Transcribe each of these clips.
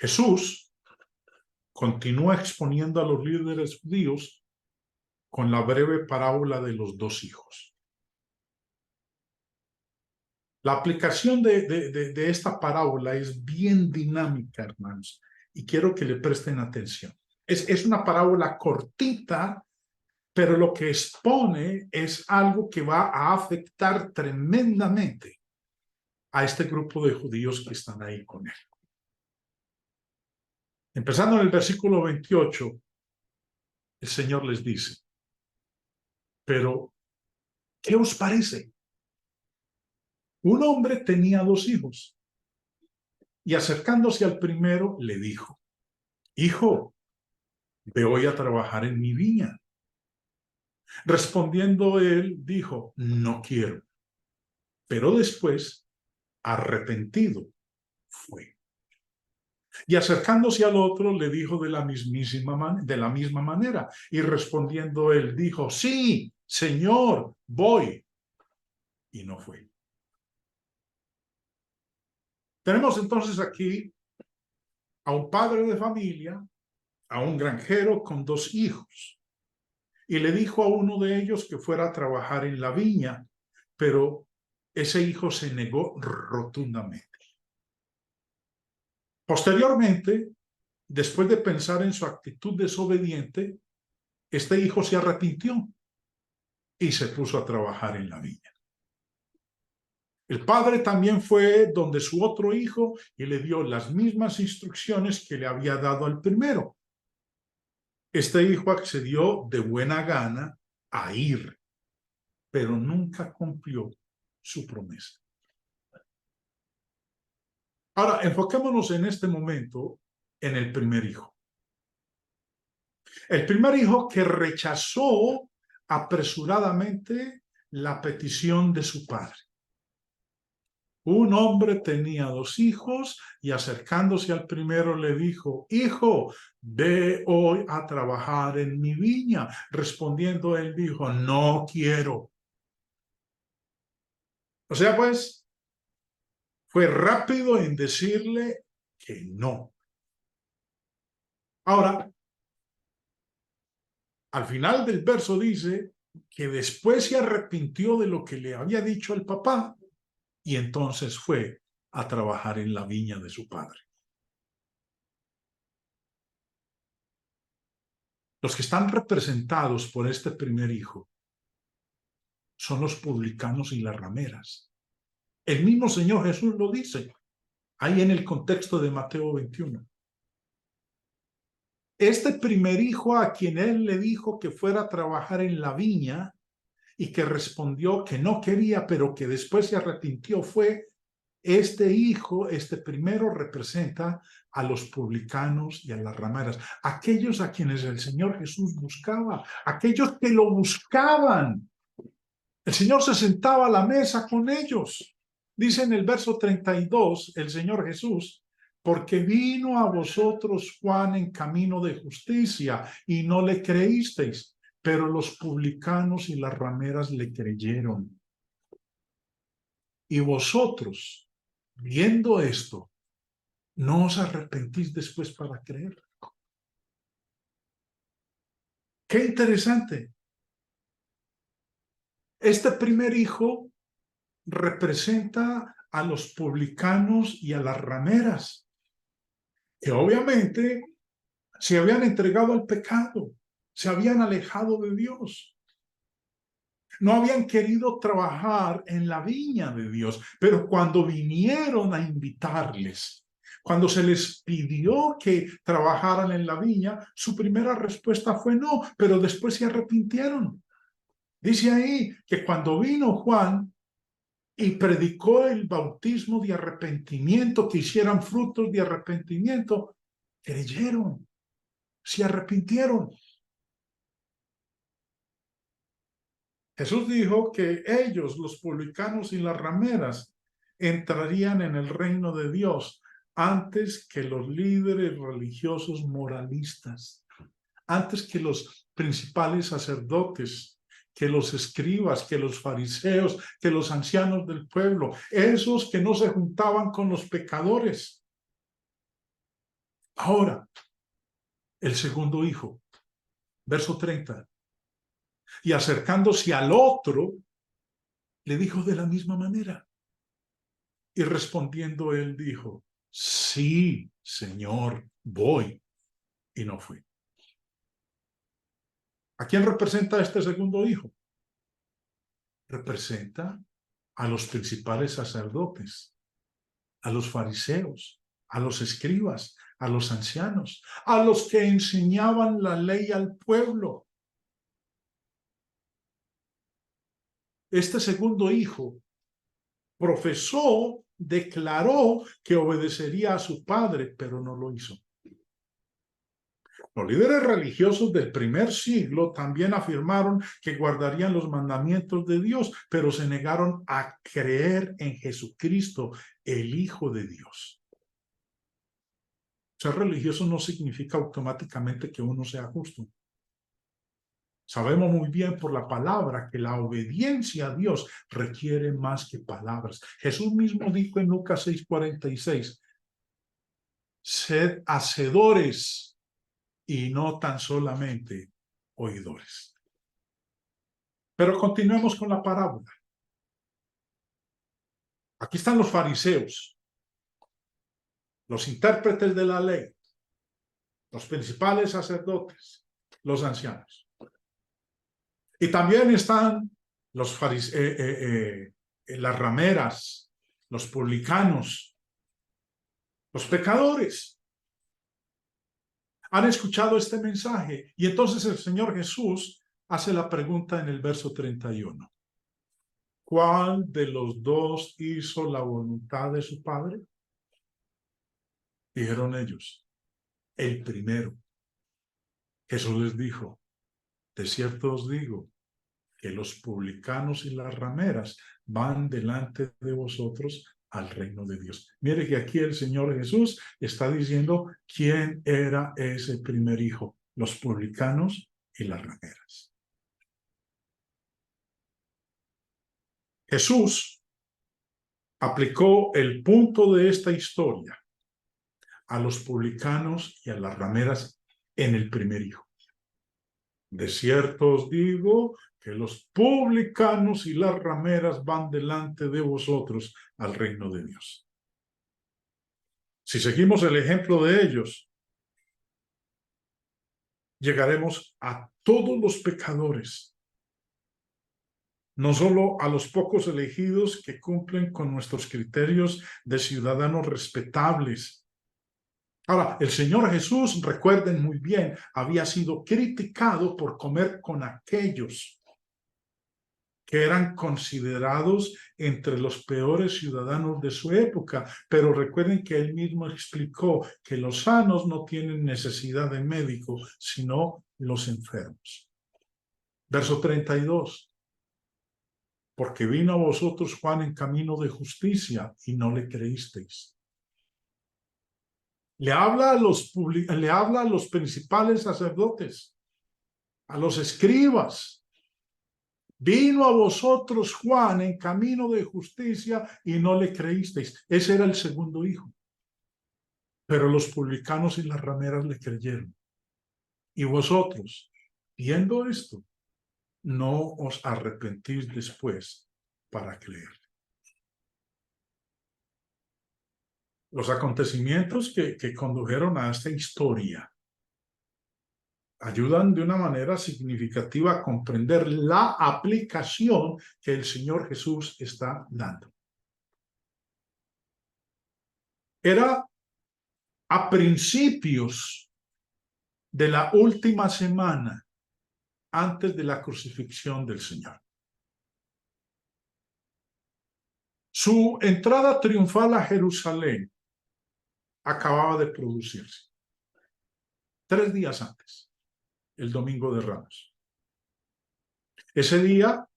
Jesús continúa exponiendo a los líderes judíos con la breve parábola de los dos hijos. La aplicación de esta parábola es bien dinámica, hermanos, y quiero que le presten atención. Es una parábola cortita, pero lo que expone es algo que va a afectar tremendamente a este grupo de judíos que están ahí con él. Empezando en el versículo 28, el Señor les dice, pero, ¿qué os parece? Un hombre tenía dos hijos, y acercándose al primero le dijo, hijo, ve hoy a trabajar en mi viña. Respondiendo él, dijo, no quiero. Pero después, arrepentido, fue. Y acercándose al otro, le dijo de la misma manera. Y respondiendo él, dijo, sí, Señor, voy. Y no fue. Tenemos entonces aquí a un padre de familia, a un granjero con dos hijos. Y le dijo a uno de ellos que fuera a trabajar en la viña, pero ese hijo se negó rotundamente. Posteriormente, después de pensar en su actitud desobediente, este hijo se arrepintió y se puso a trabajar en la viña. El padre también fue donde su otro hijo y le dio las mismas instrucciones que le había dado al primero. Este hijo accedió de buena gana a ir, pero nunca cumplió su promesa. Ahora, enfoquémonos en este momento en el primer hijo. El primer hijo que rechazó apresuradamente la petición de su padre. Un hombre tenía dos hijos y acercándose al primero le dijo, hijo, ve hoy a trabajar en mi viña. Respondiendo él dijo, no quiero. O sea, pues, fue rápido en decirle que no. Ahora, al final del verso dice que después se arrepintió de lo que le había dicho el papá y entonces fue a trabajar en la viña de su padre. Los que están representados por este primer hijo son los publicanos y las rameras. El mismo Señor Jesús lo dice ahí en el contexto de Mateo 21. Este primer hijo a quien él le dijo que fuera a trabajar en la viña y que respondió que no quería, pero que después se arrepintió, fue este hijo, este primero representa a los publicanos y a las rameras, aquellos a quienes el Señor Jesús buscaba, aquellos que lo buscaban. El Señor se sentaba a la mesa con ellos. Dice en el verso 32 el Señor Jesús, porque vino a vosotros Juan en camino de justicia y no le creísteis, pero los publicanos y las rameras le creyeron. Y vosotros, viendo esto, ¿no os arrepentís después para creer? ¡Qué interesante! Este primer hijo representa a los publicanos y a las rameras, que obviamente se habían entregado al pecado, se habían alejado de Dios. No habían querido trabajar en la viña de Dios, pero cuando vinieron a invitarles, cuando se les pidió que trabajaran en la viña, su primera respuesta fue no, pero después se arrepintieron. Dice ahí que cuando vino Juan y predicó el bautismo de arrepentimiento, que hicieran frutos de arrepentimiento, creyeron, se arrepintieron. Jesús dijo que ellos, los publicanos y las rameras, entrarían en el reino de Dios antes que los líderes religiosos moralistas, antes que los principales sacerdotes, que los escribas, que los fariseos, que los ancianos del pueblo, esos que no se juntaban con los pecadores. Ahora, el segundo hijo, verso 30. Y acercándose al otro, le dijo de la misma manera. Y respondiendo él dijo, sí, Señor, voy. Y no fui. ¿A quién representa este segundo hijo? Representa a los principales sacerdotes, a los fariseos, a los escribas, a los ancianos, a los que enseñaban la ley al pueblo. Este segundo hijo profesó, declaró que obedecería a su padre, pero no lo hizo. Los líderes religiosos del primer siglo también afirmaron que guardarían los mandamientos de Dios, pero se negaron a creer en Jesucristo, el Hijo de Dios. Ser religioso no significa automáticamente que uno sea justo. Sabemos muy bien por la palabra que la obediencia a Dios requiere más que palabras. Jesús mismo dijo en Lucas 6:46, sed hacedores y no tan solamente oidores. Pero continuemos con la parábola. Aquí están los fariseos, los intérpretes de la ley, los principales sacerdotes, los ancianos. Y también están los las rameras, los publicanos, los pecadores. Han escuchado este mensaje y entonces el Señor Jesús hace la pregunta en el verso 31. ¿Cuál de los dos hizo la voluntad de su padre? Dijeron ellos, el primero. Jesús les dijo, de cierto os digo, que los publicanos y las rameras van delante de vosotros al reino de Dios. Mire que aquí el Señor Jesús está diciendo quién era ese primer hijo, los publicanos y las rameras. Jesús aplicó el punto de esta historia a los publicanos y a las rameras en el primer hijo. De cierto os digo que los publicanos y las rameras van delante de vosotros al reino de Dios. Si seguimos el ejemplo de ellos, llegaremos a todos los pecadores, no solo a los pocos elegidos que cumplen con nuestros criterios de ciudadanos respetables. Ahora, el Señor Jesús, recuerden muy bien, había sido criticado por comer con aquellos que eran considerados entre los peores ciudadanos de su época. Pero recuerden que él mismo explicó que los sanos no tienen necesidad de médico, sino los enfermos. Verso 32. Porque vino a vosotros Juan en camino de justicia y no le creísteis. Le habla a los principales sacerdotes, a los escribas. Vino a vosotros Juan en camino de justicia y no le creísteis. Ese era el segundo hijo. Pero los publicanos y las rameras le creyeron. Y vosotros, viendo esto, no os arrepentís después para creer. Los acontecimientos que condujeron a esta historia ayudan de una manera significativa a comprender la aplicación que el Señor Jesús está dando. Era a principios de la última semana antes de la crucifixión del Señor. Su entrada triunfal a Jerusalén acababa de producirse 3 días antes, el Domingo de Ramos. Ese día,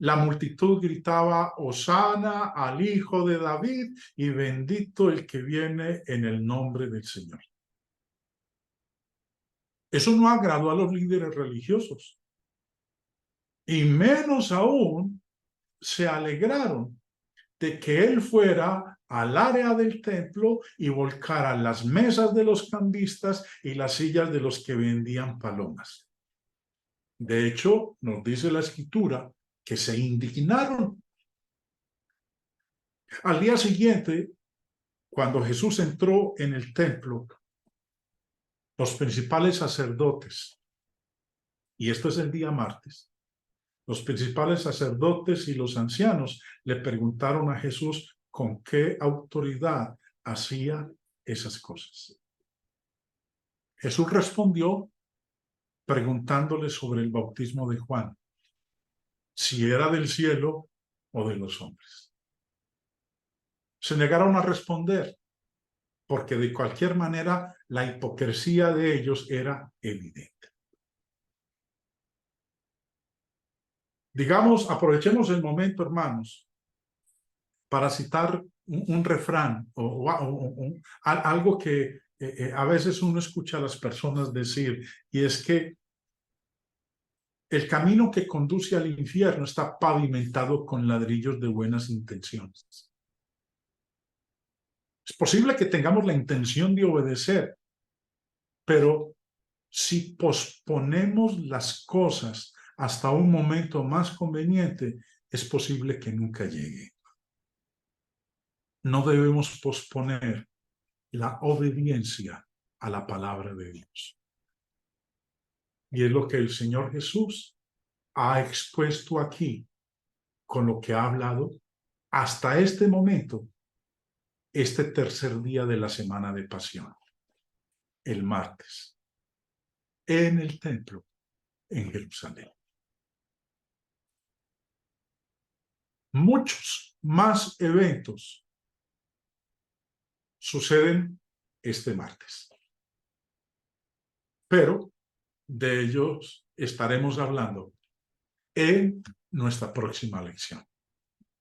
la multitud gritaba, Hosana al Hijo de David, y bendito el que viene en el nombre del Señor. Eso no agradó a los líderes religiosos. Y menos aún se alegraron de que él fuera al área del templo y volcaran las mesas de los cambistas y las sillas de los que vendían palomas. De hecho, nos dice la Escritura que se indignaron. Al día siguiente, cuando Jesús entró en el templo, los principales sacerdotes, y esto es el día martes, los principales sacerdotes y los ancianos le preguntaron a Jesús con qué autoridad hacía esas cosas. Jesús respondió preguntándole sobre el bautismo de Juan, si era del cielo o de los hombres. Se negaron a responder, porque de cualquier manera la hipocresía de ellos era evidente. Digamos, aprovechemos el momento, hermanos, para citar un refrán o algo que a veces uno escucha a las personas decir, y es que el camino que conduce al infierno está pavimentado con ladrillos de buenas intenciones. Es posible que tengamos la intención de obedecer, pero si posponemos las cosas hasta un momento más conveniente, es posible que nunca llegue. No debemos posponer la obediencia a la palabra de Dios. Y es lo que el Señor Jesús ha expuesto aquí con lo que ha hablado hasta este momento, este tercer día de la semana de pasión, el martes, en el templo en Jerusalén. Muchos más eventos suceden este martes, pero de ellos estaremos hablando en nuestra próxima lección.